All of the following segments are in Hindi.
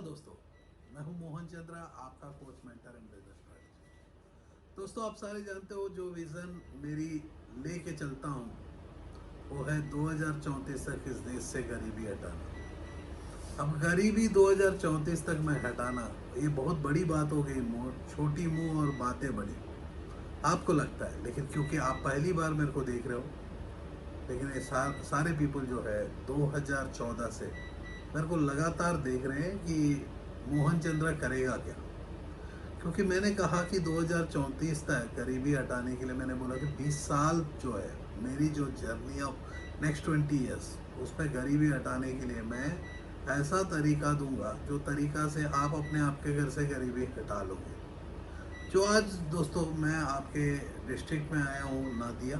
नमस्कार दोस्तों, मैं हूं मोहन चंद्रा, आपका coach, mentor and business strategy. दोस्तों, आप सारे जानते हो जो विज़न मेरी लेके चलता हूं वो है 2034 तक इस देश से गरीबी हटाना। अब गरीबी 2034 तक मैं हटाना, ये बहुत बड़ी बात हो गई। छोटी मुंह और बातें बड़ी आपको लगता है, लेकिन क्योंकि आप पहली बार मेरे को देख रहे हो, लेकिन ये सारे पीपल जो है 2014 से मेरे को लगातार देख रहे हैं कि मोहन चंद्रा करेगा क्या। क्योंकि मैंने कहा कि 2034 तक गरीबी हटाने के लिए मैंने बोला कि 20 साल जो है मेरी जो जर्नी ऑफ नेक्स्ट 20 ईयर्स, उसमें गरीबी हटाने के लिए मैं ऐसा तरीका दूंगा जो तरीका से आप अपने आपके घर से गरीबी हटा लोगे। जो आज दोस्तों मैं आपके डिस्ट्रिक्ट में आया हूँ, नादिया,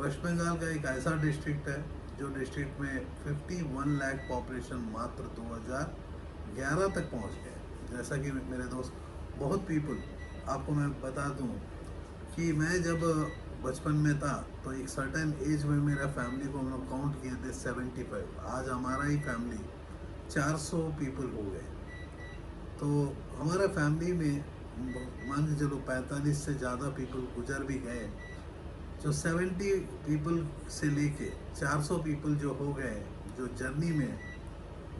वेस्ट बंगाल का एक ऐसा डिस्ट्रिक्ट है जो डिस्ट्रिक्ट में 51 लाख पॉपुलेशन मात्र 2011 तक पहुंच गए। जैसा कि मेरे दोस्त बहुत पीपल, आपको मैं बता दूं कि मैं जब बचपन में था तो एक सर्टेन एज में मेरा फैमिली को हम लोग काउंट किए थे 75। आज हमारा ही फैमिली 400 पीपल हो गए। तो हमारा फैमिली में मान के चलो 45 से ज़्यादा पीपल गुजर भी गए। जो 70 पीपल से लेके 400 पीपल जो हो गए, जो जर्नी में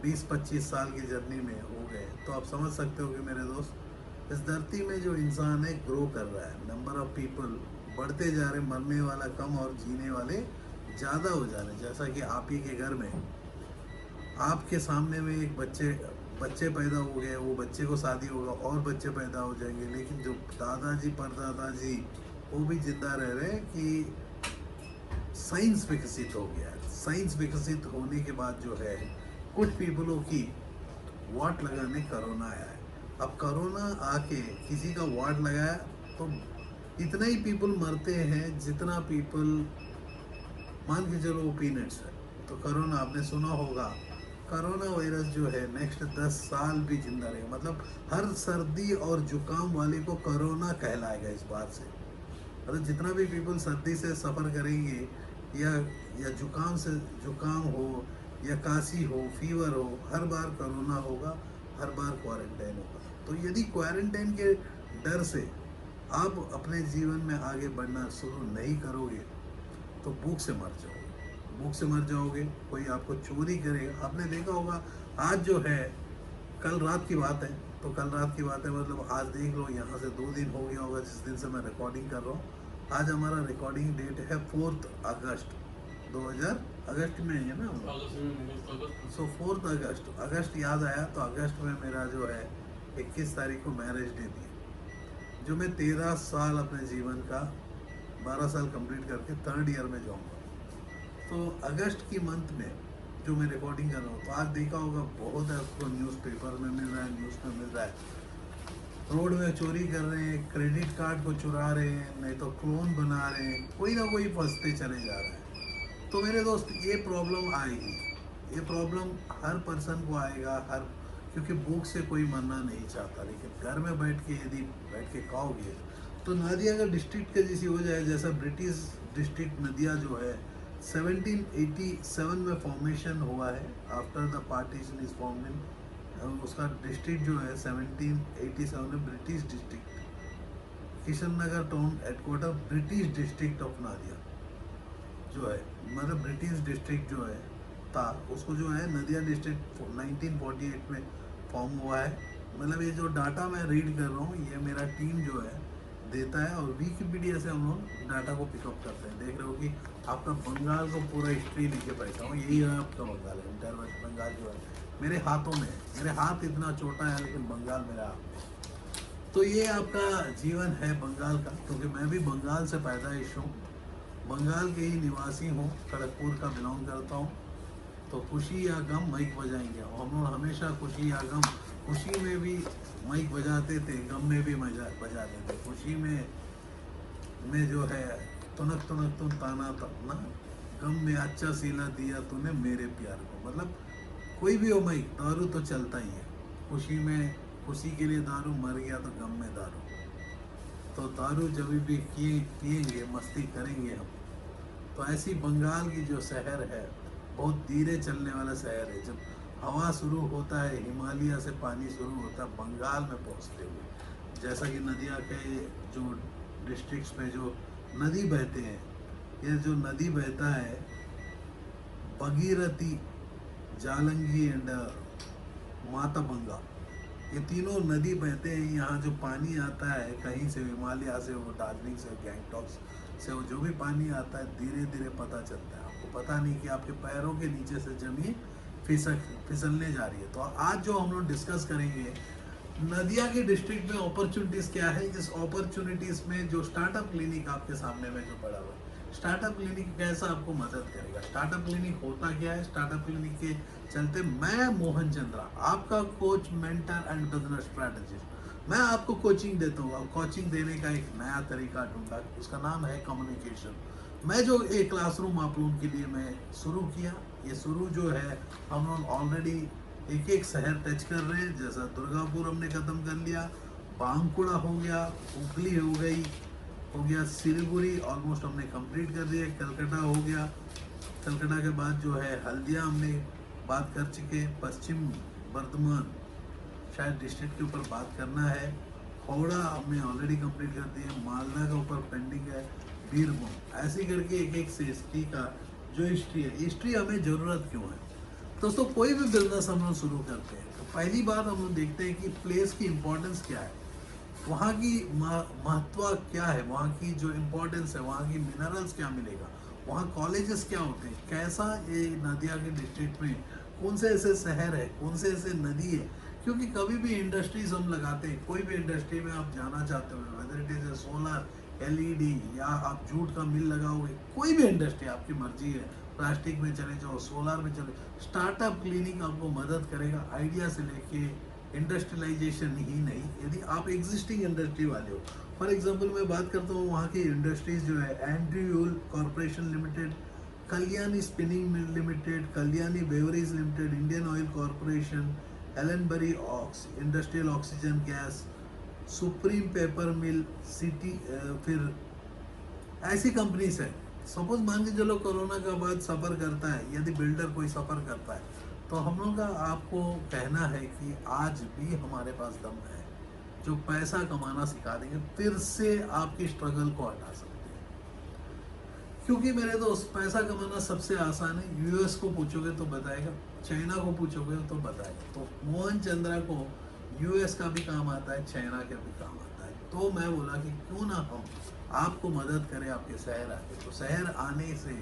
20-25 साल की जर्नी में हो गए, तो आप समझ सकते हो कि मेरे दोस्त, इस धरती में जो इंसान है ग्रो कर रहा है, नंबर ऑफ पीपल बढ़ते जा रहे, मरने वाला कम और जीने वाले ज़्यादा हो जा रहे। जैसा कि आप ही के घर में आपके सामने में एक बच्चे पैदा हो गए, वो बच्चे को शादी होगा और बच्चे पैदा हो जाएंगे, लेकिन जो दादाजी परदादाजी वो भी जिंदा रह रहे हैं कि साइंस विकसित हो गया है। साइंस विकसित होने के बाद जो है कुछ पीपलों की वाट लगाने कोरोना आया है। अब कोरोना आके किसी का वाट लगाया तो इतना ही पीपल मरते हैं जितना पीपल, मान के चलो पीनट्स है। तो कोरोना आपने सुना होगा, कोरोना वायरस जो है नेक्स्ट 10 साल भी जिंदा रहेगा। मतलब हर सर्दी और जुकाम वाले को कोरोना कहलाएगा इस बात से। मतलब जितना भी पीपल सर्दी से सफ़र करेंगे या जुकाम हो या काशी हो, फीवर हो, हर बार कोरोना होगा, हर बार क्वारंटाइन होगा। तो यदि क्वारंटाइन के डर से आप अपने जीवन में आगे बढ़ना शुरू नहीं करोगे तो भूख से मर जाओगे। भूख से मर जाओगे, कोई आपको चोरी करेगा। आपने देखा होगा आज जो है, कल रात की बात है, तो कल रात की बात है मतलब आज देख लो, यहाँ से 2 दिन हो गया होगा जिस दिन से मैं रिकॉर्डिंग कर रहा हूँ। आज हमारा रिकॉर्डिंग डेट है 4 अगस्त 2000, अगस्त में है ना, सो 4 अगस्त याद आया। तो अगस्त में मेरा जो है 21 तारीख को मैरिज डे थी, जो मैं 13 साल अपने जीवन का 12 साल कंप्लीट करके 3rd ईयर में जाऊँगा। तो अगस्त की मंथ में जो मैं रिकॉर्डिंग कर रहा हूँ, तो आज देखा होगा बहुत है, आपको न्यूज़पेपर में मिल रहा है, न्यूज़ में मिल रहा है, रोड में चोरी कर रहे हैं, क्रेडिट कार्ड को चुरा रहे हैं, नहीं तो क्लोन बना रहे हैं, कोई ना कोई फंसते चले जा रहा है। तो मेरे दोस्त, ये प्रॉब्लम आएगी, ये प्रॉब्लम हर पर्सन को आएगा, हर, क्योंकि भूख से कोई मरना नहीं चाहता, लेकिन घर में बैठ के यदि बैठ के खाओगे तो नादिया का डिस्ट्रिक्ट के जैसी हो जाए, जैसा ब्रिटिश डिस्ट्रिक्ट नदिया जो है 1787 में फॉर्मेशन हुआ है, after the partition is form in. उसका डिस्ट्रिक्ट जो है 1787 में British district, Kishan Nagar town headquarter, British district of Nadia जो है, मतलब ब्रिटिश डिस्ट्रिक्ट जो है था, उसको जो है नदिया डिस्ट्रिक्ट 1948 में फॉर्म हुआ है। मतलब ये जो डाटा मैं रीड कर रहा हूँ, ये मेरा टीम जो है देता है, और विकिपीडिया से हम लोग डाटा को पिकअप करते हैं। देख रहे हो कि आपका बंगाल को पूरा हिस्ट्री लेके बैठा हूँ, यही है आपका बंगाल है, इंटर वेस्ट बंगाल जो है मेरे हाथों में है। मेरे हाथ इतना छोटा है लेकिन बंगाल मेरा हाथ में। तो ये आपका जीवन है बंगाल का, क्योंकि मैं भी बंगाल से पैदाइश हूँ, बंगाल के ही निवासी हूँ, खड़गपुर का बिलोंग करता हूँ। तो खुशी या गम माइक बजाएंगे, और हम लोग हमेशा खुशी या गम, खुशी में भी माइक बजाते थे, गम में भी बजाते थे। खुशी में जो है तुनक तुनक तुम ताना तपना, गम में अच्छा सीला दिया तूने मेरे प्यार को। मतलब कोई भी हो माइक, दारू तो चलता ही है। खुशी में, खुशी के लिए दारू, मर गया तो गम में दारू। तो दारू जब भी पिएंगे, मस्ती करेंगे हम। तो ऐसी बंगाल की जो शहर है, बहुत धीरे चलने वाला शहर है। जब हवा शुरू होता है हिमालय से, पानी शुरू होता है बंगाल में पहुंचते हुए। जैसा कि नदियाँ के जो डिस्ट्रिक्ट्स में जो नदी बहते हैं, ये जो नदी बहता है भगीरथी, जालंगी एंड माताबंगा, ये तीनों नदी बहते हैं। यहाँ जो पानी आता है कहीं से, हिमालय से हो, दार्जिलिंग से, गैंगटॉक से हो, जो भी पानी आता है धीरे धीरे पता चलता है आपको, पता नहीं कि आपके पैरों के नीचे से जमीन फिसलने जा रही है। तो आज जो हम लोग डिस्कस करेंगे नदिया के डिस्ट्रिक्ट में अपॉर्चुनिटीज क्या है। इस अपॉर्चुनिटीज में जो स्टार्टअप क्लिनिक आपके सामने में जो पड़ा हुआ है, स्टार्टअप क्लिनिक कैसा आपको मदद करेगा, स्टार्टअप क्लिनिक होता क्या है, स्टार्टअप क्लिनिक के चलते मैं मोहन चंद्रा, आपका coach, mentor and business strategist, मैं आपको कोचिंग देता हूँ। अब कोचिंग देने का एक नया तरीका ढूंढा, उसका नाम है कम्युनिकेशन। मैं जो एक क्लासरूम आप लोगों के लिए मैं शुरू किया, ये शुरू जो है हम लोग ऑलरेडी एक एक शहर टच कर रहे हैं। जैसा दुर्गापुर हमने ख़त्म कर लिया, बांकुड़ा हो गया, हुगली हो गया सिलीगुड़ी ऑलमोस्ट हमने कंप्लीट कर दिया, कलकत्ता हो गया, कलकत्ता के बाद जो है हल्दिया हमने बात कर चुके, पश्चिम बर्धमान शायद डिस्ट्रिक्ट के ऊपर बात करना है, हावड़ा हमने ऑलरेडी कंप्लीट कर दिया, मालदा के ऊपर पेंडिंग है, बीरभूम, ऐसे करके एक एक से हिस्ट्री का जो हिस्ट्री है, हिस्ट्री हमें ज़रूरत क्यों है। दोस्तों कोई भी बिजनेस हम लोग शुरू करते हैं तो पहली बात हम लोग देखते हैं कि प्लेस की इम्पोर्टेंस क्या है, वहाँ की महत्व क्या है, वहाँ की जो इम्पोर्टेंस है, वहाँ की मिनरल्स क्या मिलेगा, वहाँ कॉलेजेस क्या होते हैं, कैसा ये नदिया के डिस्ट्रिक्ट में कौन से ऐसे शहर है, कौन से ऐसे नदी है। क्योंकि कभी भी इंडस्ट्रीज हम लगाते हैं, कोई भी इंडस्ट्री में आप जाना चाहते हो, whether it is solar, LED, या आप जूट का मिल लगाओगे, कोई भी इंडस्ट्री आपकी मर्जी है, प्लास्टिक में चले जाओ, सोलर में चले, स्टार्टअप क्लिनिक आपको मदद करेगा आइडिया से लेके इंडस्ट्रियलाइजेशन ही नहीं। यदि आप एग्जिस्टिंग इंडस्ट्री वाले हो, फॉर एग्जांपल मैं बात करता हूँ वहाँ की इंडस्ट्रीज जो है, Andrew Yule corporation limited, Kalyani spinning mill limited, Kalyani beverage limited, Indian oil corporation, Ellenbarrie ऑक्स industrial oxygen gas, supreme paper mill city, फिर ऐसी कंपनीज है। सपोज मान के चलो कोरोना का बाद सफ़र करता है, यदि बिल्डर कोई सफ़र करता है तो हम लोग का आपको कहना है कि आज भी हमारे पास दम है जो पैसा कमाना सिखा देंगे, फिर से आपकी स्ट्रगल को हटा सकते हैं। क्योंकि मेरे दोस्त पैसा कमाना सबसे आसान है, यूएस को पूछोगे तो बताएगा, चाइना को पूछोगे तो बताएगा। तो मोहन चंद्रा को यूएस का भी काम आता है, चाइना का भी काम आता है। तो मैं बोला कि क्यों ना हम आपको मदद करें आपके शहर आके। तो शहर आने से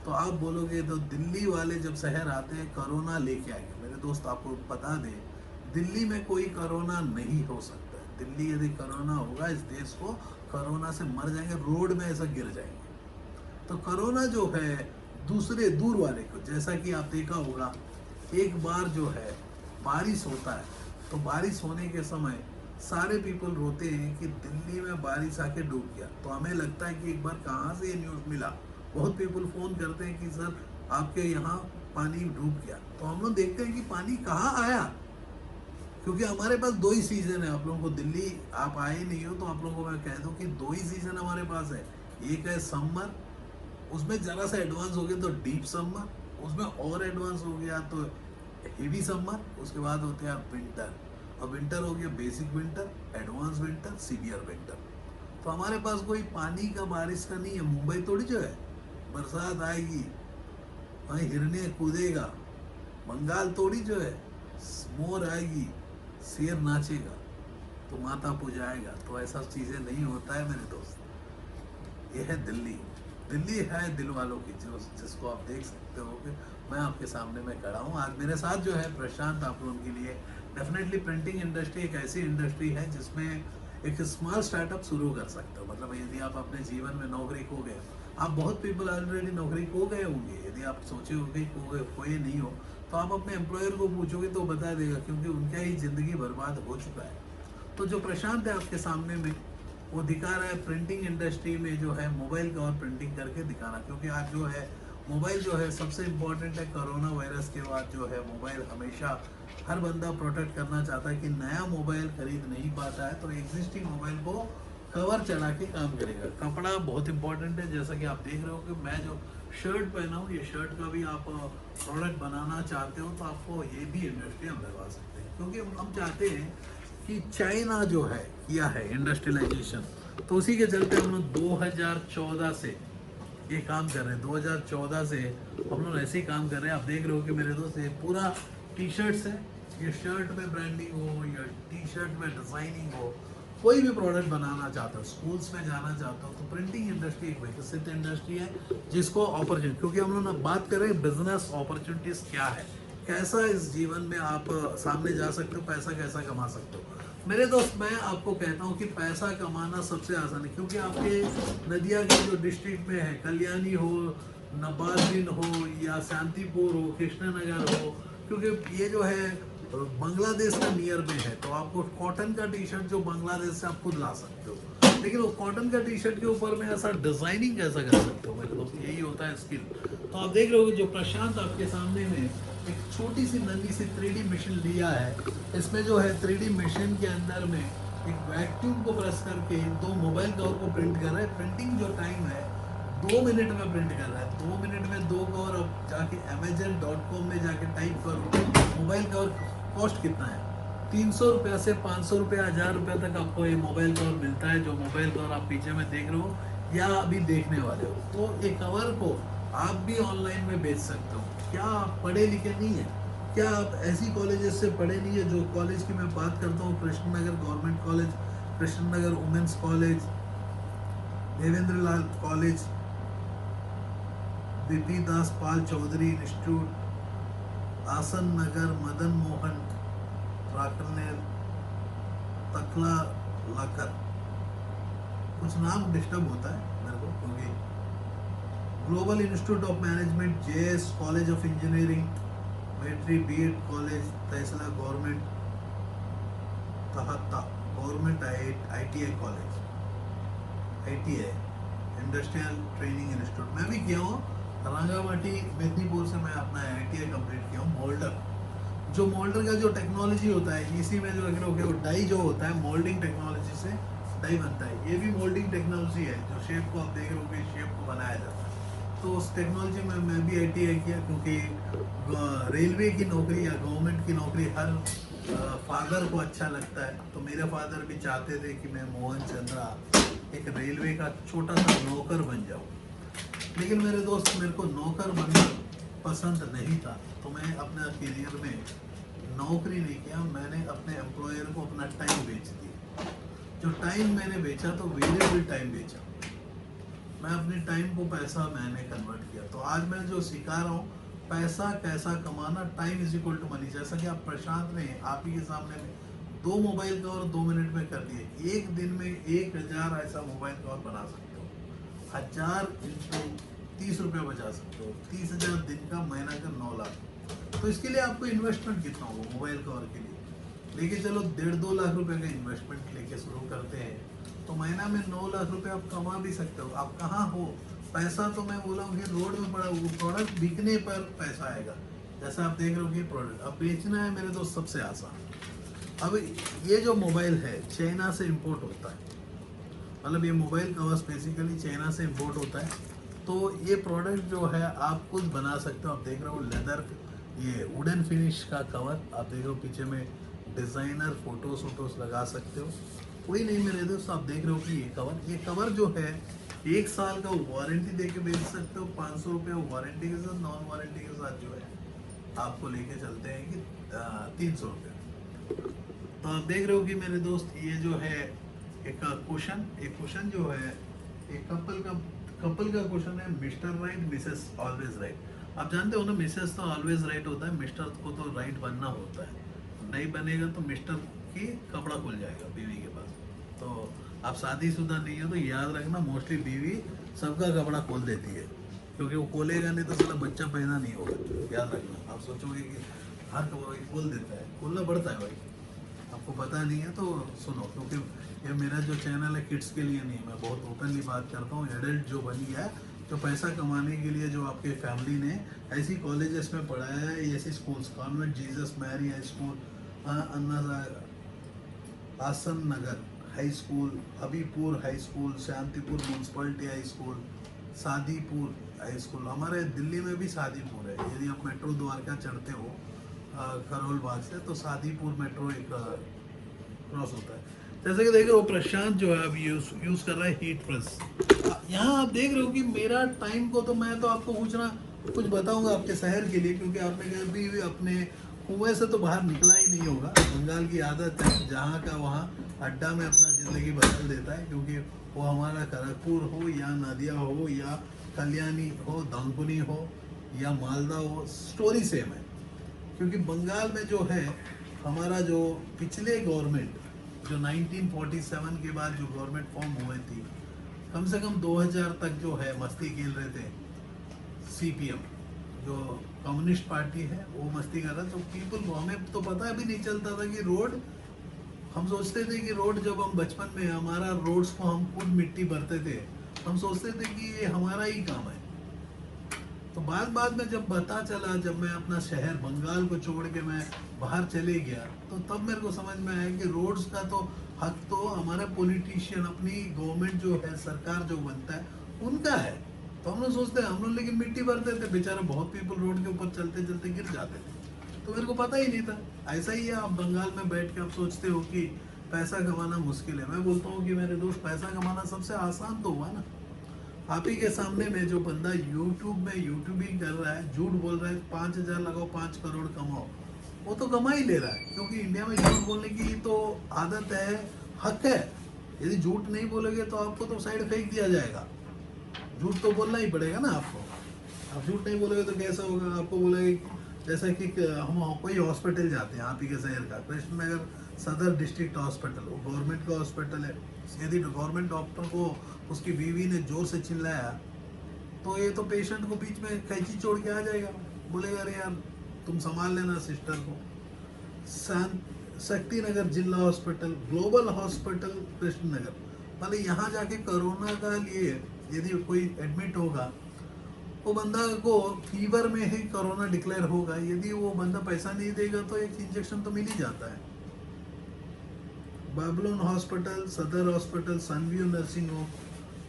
तो आप बोलोगे तो दिल्ली वाले जब शहर आते हैं कोरोना लेके आएंगे। मेरे दोस्त आपको बता दें, दिल्ली में कोई कोरोना नहीं हो सकता है। दिल्ली यदि कोरोना होगा, इस देश को कोरोना से मर जाएंगे, रोड में ऐसा गिर जाएंगे। तो कोरोना जो है दूसरे दूर वाले को, जैसा कि आप देखा होगा एक बार जो है बारिश होता है, तो बारिश होने के समय सारे पीपल रोते हैं कि दिल्ली में बारिश आके डूब गया। तो हमें लगता है कि एक बार कहाँ से ये न्यूज़ मिला, बहुत पीपल फ़ोन करते हैं कि सर आपके यहाँ पानी डूब गया। तो हम लोग देखते हैं कि पानी कहाँ आया, क्योंकि हमारे पास दो ही सीज़न है। आप लोगों को दिल्ली आप आए नहीं हो तो आप लोगों को मैं कह दूँ कि दो ही सीज़न हमारे पास है। एक है समर, उसमें ज़रा सा एडवांस हो गया तो डीप समर, उसमें और एडवांस हो गया तो हेवी समर, उसके बाद होते हैं विंटर, और विंटर हो गया basic winter, advance winter, severe winter. तो हमारे पास कोई पानी का बारिश का नहीं है। मुंबई थोड़ी जो है बरसात आएगी वहीं हिरने कूदेगा, बंगाल थोड़ी जो है मोर आएगी शेर नाचेगा तो माता पूजाएगा। तो ऐसा चीज़ें नहीं होता है मेरे दोस्त। ये है दिल्ली, दिल्ली है दिल वालों की, जिसको आप देख सकते हो कि मैं आपके सामने में खड़ा हूँ। आज मेरे साथ जो है प्रशांत, आप लोगों के लिए डेफिनेटली प्रिंटिंग इंडस्ट्री एक ऐसी इंडस्ट्री है जिसमें एक स्मॉल स्टार्टअप शुरू कर सकते हो। मतलब यदि आप अपने जीवन में नौकरी खो गए, आप बहुत पीपल ऑलरेडी नौकरी खो गए होंगे, यदि आप सोचे होंगे खोए नहीं हो तो आप अपने एम्प्लॉयर को पूछोगे तो बता देगा, क्योंकि उनका ही ज़िंदगी बर्बाद हो चुका है। तो जो प्रशांत है आपके सामने में, वो दिखा रहा है प्रिंटिंग इंडस्ट्री में जो है मोबाइल का और प्रिंटिंग करके दिखाना। क्योंकि आज जो है मोबाइल जो है सबसे इम्पोर्टेंट है। कोरोना वायरस के बाद जो है मोबाइल हमेशा हर बंदा प्रोटेक्ट करना चाहता है कि नया मोबाइल खरीद नहीं पाता है, तो एग्जिस्टिंग मोबाइल को कवर चढ़ा के काम करेगा। कपड़ा बहुत इंपॉर्टेंट है। जैसा कि आप देख रहे हो कि मैं जो शर्ट पहना हूँ, ये शर्ट का भी आप प्रोडक्ट बनाना चाहते हो तो आपको ये भी इंडस्ट्री हम लगवा सकते हैं, क्योंकि हम चाहते हैं कि चाइना जो है किया है इंडस्ट्रियलाइजेशन, तो उसी के चलते हम लोग 2014 से ये काम कर रहे हैं। 2014 से हम लोग ऐसे ही काम कर रहे हैं। आप देख रहे हो कि मेरे दोस्त ये पूरा टी शर्ट्स है, ये शर्ट में ब्रांडिंग हो या टी शर्ट में डिज़ाइनिंग हो, कोई भी प्रोडक्ट बनाना चाहता हो, स्कूल्स में जाना चाहता हो, तो प्रिंटिंग इंडस्ट्री एक विकसित इंडस्ट्री है जिसको अपॉर्चुनिटी, क्योंकि हम लोग ना बात कर रहे हैं बिजनेस अपॉर्चुनिटीज़ क्या है, कैसा इस जीवन में आप सामने जा सकते हो, पैसा कैसा कमा सकते हो। मेरे दोस्त, मैं आपको कहता हूँ कि पैसा कमाना सबसे आसान है, क्योंकि आपके नदिया के जो डिस्ट्रिक्ट में है, कल्याणी हो, नवाजुद्दीन हो या शांतिपुर हो, कृष्णनगर हो, क्योंकि ये जो है बांग्लादेश का नियर में है, तो आपको कॉटन का टी शर्ट जो बांग्लादेश से आप खुद ला सकते हो, लेकिन वो कॉटन का टी शर्ट के ऊपर में ऐसा डिजाइनिंग कैसा कर सकते हो मेरे दोस्त, यही होता है स्किल। तो आप देख रहे हो जो प्रशांत आपके सामने में एक छोटी सी नन्ही सी 3D मशीन लिया है। इसमें जो है 3D मशीन के अंदर में एक वैक्यूम को प्रेस करके 2 मोबाइल कवर को प्रिंट कर रहा है। प्रिंटिंग जो टाइम है 2 मिनट में प्रिंट कर रहा है। 2 मिनट में 2 कवर। अब जाके amazon.com में जाके टाइप करो मोबाइल कवर कॉस्ट कितना है, 300 रुपये से 500 रुपये, 1000 रुपये तक आपको ये मोबाइल कवर मिलता है। जो मोबाइल कवर आप पीछे में देख रहे हो या अभी देखने वाले हो, तो ये कवर को आप भी ऑनलाइन में बेच सकते हो। क्या आप पढ़े लिखे नहीं है? क्या आप ऐसी कॉलेजेस से पढ़े नहीं है? जो कॉलेज की मैं बात करता हूँ, Krishnanagar government college, Krishnanagar women's college, Debendra Lal college, BP Das Pal Chowdhury institute, Asan Nagar, Madan Mohan राकलनेर, तकला लाकर, कुछ नाम डिस्टर्ब होता है मेरे को, क्योंकि global institute of management, JS college of engineering, मेट्री बीएड कॉलेज, तहसीला गवर्नमेंट, तहता government ITI college, ITI industrial training institute. मैं भी किया हूँ रंगामाटी मेदिनीपुर से, मैं अपना आईटीआई कंप्लीट किया हूँ। मोल्डर, जो मोल्डर का जो टेक्नोलॉजी होता है, इसी में जो अगर डाई जो होता है, मोल्डिंग टेक्नोलॉजी से डाई बनता है। ये भी मोल्डिंग टेक्नोलॉजी है, जो शेप को आप देख रहे हो कि शेप को बनाया जाता है। तो उस टेक्नोलॉजी में मैं भी आईटीआई किया, क्योंकि रेलवे की नौकरी या गवर्नमेंट की नौकरी हर फादर को अच्छा लगता है। तो मेरे फादर भी चाहते थे कि मैं मोहन चंद्रा एक रेलवे का छोटा सा नौकर बन जाऊँ, लेकिन मेरे दोस्त, मेरे को नौकर बनना पसंद नहीं था। तो मैं अपने करियर में नौकरी नहीं किया, मैंने अपने एम्प्लॉयर को अपना टाइम बेच दिया। जो टाइम मैंने बेचा, तो वेरिएबल टाइम बेचा, मैं अपने टाइम को पैसा मैंने कन्वर्ट किया। तो आज मैं जो सिखा रहा हूँ, पैसा कैसा कमाना, time is equal to money. जैसा कि आप प्रशांत ने आप ही के सामने में 2 मोबाइल कवर 2 मिनट में कर दिए। एक दिन में 1000 ऐसा मोबाइल कवर बना सकते हो, 1000 इंटू 30 रुपये बचा सकते हो, 30,000 दिन का, महीना का 9 लाख। तो इसके लिए आपको इन्वेस्टमेंट कितना होगा मोबाइल कवर के लिए? लेके चलो 1.5-2 लाख रुपए का इन्वेस्टमेंट लेके शुरू करते हैं, तो महीना में 9 लाख रुपए आप कमा भी सकते हो। आप कहाँ हो? पैसा तो मैं बोला हूँ कि रोड में पड़ा, वो प्रोडक्ट बिकने पर पैसा आएगा। जैसा आप देख रहे हो कि प्रोडक्ट अब बेचना है मेरे दोस्त, सबसे आसान। अब ये जो मोबाइल है चाइना से इंपोर्ट होता है, मतलब ये मोबाइल कवर्स बेसिकली चाइना से इंपोर्ट होता है। तो ये प्रोडक्ट जो है आप खुद बना सकते हो। आप देख रहे हो लेदर, ये वुडन फिनिश का कवर, आप देख रहे हो पीछे में डिज़ाइनर फोटोज लगा सकते हो। कोई नहीं मेरे दोस्त, आप देख रहे हो कि ये कवर जो है 1 साल का वारंटी दे के बेच सकते हो, 500 रुपये वारंटी के साथ, नॉन वारंटी के साथ जो है आपको लेके चलते हैं कि 300 रुपये। तो आप देख रहे हो कि मेरे दोस्त, ये जो है एक क्वेश्चन जो है एक कपल का क्वेश्चन है, mister right Mrs always right. आप जानते हो ना, मिसेस तो ऑलवेज राइट होता है, मिस्टर को तो राइट बनना होता है। नहीं बनेगा तो मिस्टर की कपड़ा खुल जाएगा बीवी के पास। तो आप शादीशुदा नहीं हो तो याद रखना, मोस्टली बीवी सबका कपड़ा खोल देती है, क्योंकि वो खोलेगा नहीं तो साला बच्चा पैदा नहीं होगा। याद रखना, आप सोचोगे कि हर कपड़ा खोल देता है, खोलना पड़ता है भाई। आपको पता नहीं है तो सुनो, क्योंकि ये मेरा जो चैनल है किड्स के लिए नहीं है, मैं बहुत ओपनली बात करता हूँ। एडल्ट जो बनी है, जो पैसा कमाने के लिए, जो आपके फैमिली ने ऐसी कॉलेजेस में पढ़ाया है, ऐसी schools, convent Jesus Mary high school, Anna Asan Nagar high school, Habibpur high school, Shantipur municipality high school, Sadipur high school. हमारे दिल्ली में भी सादीपुर है। यदि आप मेट्रो द्वारका चढ़ते हो करोल बाग से, तो सादीपुर मेट्रो एक क्रॉस होता है। जैसे कि देख रहे हो प्रशांत जो है अभी यूज़ कर रहा है हीट प्रेस। यहाँ आप देख रहे हो कि मेरा टाइम को तो मैं तो आपको कुछ बताऊंगा आपके शहर के लिए, क्योंकि आपने कभी भी अपने कुएं से तो बाहर निकला ही नहीं होगा। बंगाल की आदत है जहाँ का वहाँ अड्डा में अपना ज़िंदगी बदल देता है, क्योंकि वो हमारा खड़गपुर हो या नदिया हो या कल्याणी हो, दांकुनी हो या मालदा हो, स्टोरी सेम है। क्योंकि बंगाल में जो है हमारा जो पिछले गवर्नमेंट जो 1947 के बाद जो गवर्नमेंट फॉर्म हुए थी, कम से कम 2000 तक जो है मस्ती खेल रहे थे। सीपीएम जो कम्युनिस्ट पार्टी है वो मस्ती कर रहा, तो पीपल को हमें तो पता भी नहीं चलता था कि रोड, हम सोचते थे कि रोड, जब हम बचपन में हमारा रोड्स को हम खुद मिट्टी भरते थे, हम सोचते थे कि ये हमारा ही काम है। तो बाद में जब पता चला, जब मैं अपना शहर बंगाल को छोड़ के मैं बाहर चले गया, तो तब मेरे को समझ में आया कि रोड्स का तो हक तो हमारे पॉलिटिशियन, अपनी गवर्नमेंट जो है, सरकार जो बनता है, उनका है। तो हम लोग सोचते हैं, हम लोग लेकिन मिट्टी भरते थे, बेचारा बहुत पीपल रोड के ऊपर चलते चलते गिर जाते थे। तो मेरे को पता ही नहीं था। ऐसा ही है, आप बंगाल में बैठ के आप सोचते हो कि पैसा कमाना मुश्किल है। मैं बोलता हूँ कि मेरे दोस्त, पैसा कमाना सबसे आसान तो हुआ ना। आप ही के सामने में जो बंदा यूट्यूब में यूट्यूबिंग कर रहा है, झूठ बोल रहा है, 5,000 लगाओ 5 करोड़ कमाओ, वो तो कमा ही ले रहा है। क्योंकि इंडिया में झूठ बोलने की तो आदत है, हक है। यदि झूठ नहीं बोलोगे तो आपको तो साइड फेंक दिया जाएगा। झूठ तो बोलना ही पड़ेगा ना आपको। आप झूठ नहीं बोलोगे तो कैसा होगा? आपको बोलेंगे, जैसा कि हम कोई हॉस्पिटल जाते हैं, आप ही के शहर का कृष्ण नगर सदर डिस्ट्रिक्ट हॉस्पिटल, वो गवर्नमेंट का हॉस्पिटल है। यदि गवर्नमेंट डॉक्टर को उसकी बीवी ने जोर से चिल्लाया, तो ये तो पेशेंट को बीच में कैंची छोड़ के आ जाएगा, बोलेगा अरे यार तुम संभाल लेना सिस्टर को। शक्ति नगर जिला हॉस्पिटल, ग्लोबल हॉस्पिटल कृष्ण नगर, मतलब यहाँ जाके कोरोना का लिए यदि कोई एडमिट होगा, वो बंदा को फीवर में ही कोरोना डिक्लेयर होगा, यदि वो बंदा पैसा नहीं देगा तो एक इंजेक्शन तो मिल ही जाता है। बाबलोन हॉस्पिटल, सदर हॉस्पिटल, सनव्यू नर्सिंग होम,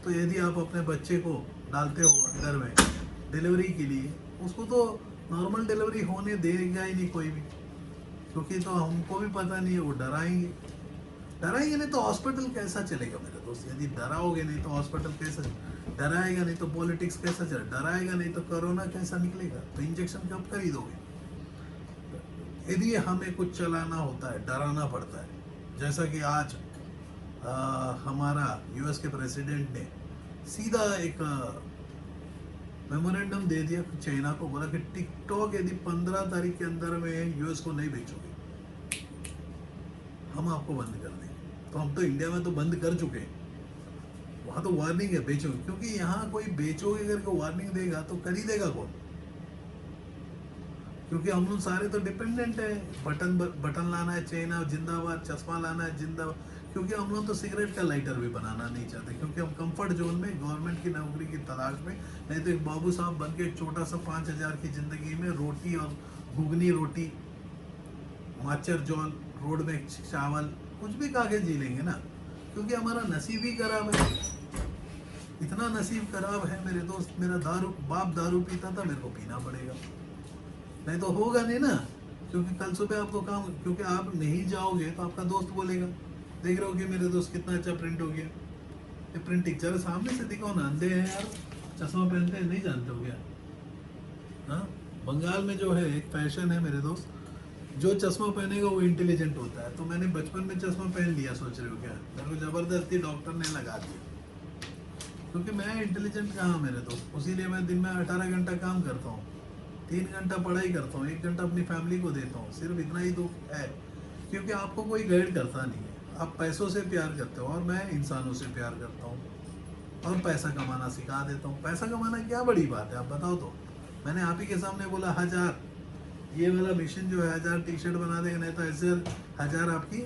तो यदि आप अपने बच्चे को डालते हो अंदर में डिलीवरी के लिए, उसको तो नॉर्मल डिलीवरी होने देगा ही नहीं कोई भी, क्योंकि तो हमको भी पता नहीं है, वो डराएंगे नहीं तो हॉस्पिटल कैसा चलेगा मेरे दोस्त? यदि डराओगे नहीं तो हॉस्पिटल कैसा, डराएगा नहीं तो पॉलिटिक्स कैसा चलेगा, डराएगा नहीं तो कोरोना कैसा निकलेगा, तो इंजेक्शन कब खरीदोगे? यदि हमें कुछ चलाना होता है, डराना पड़ता है। जैसा कि आज हमारा यूएस के प्रेसिडेंट ने सीधा एक मेमोरेंडम दे दिया चाइना को, बोला कि टिकटॉक यदि 15 तारीख के अंदर में यूएस को नहीं बेचोगे, हम आपको बंद कर देंगे। तो हम तो इंडिया में तो बंद कर चुके हैं, वहाँ तो वार्निंग है बेचोगे, क्योंकि यहाँ कोई बेचोगे करके वार्निंग देगा तो खरीदेगा कौन? क्योंकि हम लोग सारे तो डिपेंडेंट है। बटन लाना है चाइना जिंदाबाद, चश्मा लाना है जिंदाबाद, क्योंकि हम लोग तो सिगरेट का लाइटर भी बनाना नहीं चाहते, क्योंकि हम कंफर्ट जोन में गवर्नमेंट की नौकरी की तलाश में, नहीं तो एक बाबू साहब बन के एक छोटा सा 5,000 की ज़िंदगी में रोटी और घुगनी रोटी, माचर जौल, रोड में चावल, कुछ भी खा के जी लेंगे ना, क्योंकि हमारा नसीब ही खराब है। इतना नसीब खराब है मेरे दोस्त, मेरा बाप दारू पीता था, मेरे को पीना पड़ेगा, नहीं तो होगा नहीं ना। क्योंकि कल सुबह आपको काम, क्योंकि आप नहीं जाओगे तो आपका दोस्त बोलेगा, देख रहे हो कि मेरे दोस्त कितना अच्छा प्रिंट हो गया, ये प्रिंटिंग चलो सामने से दिखाओ ना, अंधे हैं यार, चश्मा पहनते हैं, नहीं जानते हो क्या? हाँ, बंगाल में जो है एक फैशन है मेरे दोस्त, जो चश्मा पहनेगा वो इंटेलिजेंट होता है। तो मैंने बचपन में चश्मा पहन लिया, सोच रहे हो क्या? मेरे को जबरदस्ती डॉक्टर ने लगा दिया, क्योंकि मैं इंटेलिजेंट कहाँ मेरे दोस्त, उसीलिए मैं दिन में 18 घंटा काम करता हूँ, 3 घंटा पढ़ाई करता हूँ, 1 घंटा अपनी फैमिली को देता हूँ, सिर्फ इतना ही तो है। क्योंकि आपको कोई गाइड करता नहीं है, आप पैसों से प्यार करते हो और मैं इंसानों से प्यार करता हूँ, और पैसा कमाना सिखा देता हूँ। पैसा कमाना क्या बड़ी बात है, आप बताओ तो। मैंने आप ही के सामने बोला 1000, ये वाला मिशन जो है 1000 टी शर्ट बना देगा, नहीं तो ऐसे 1000 आपकी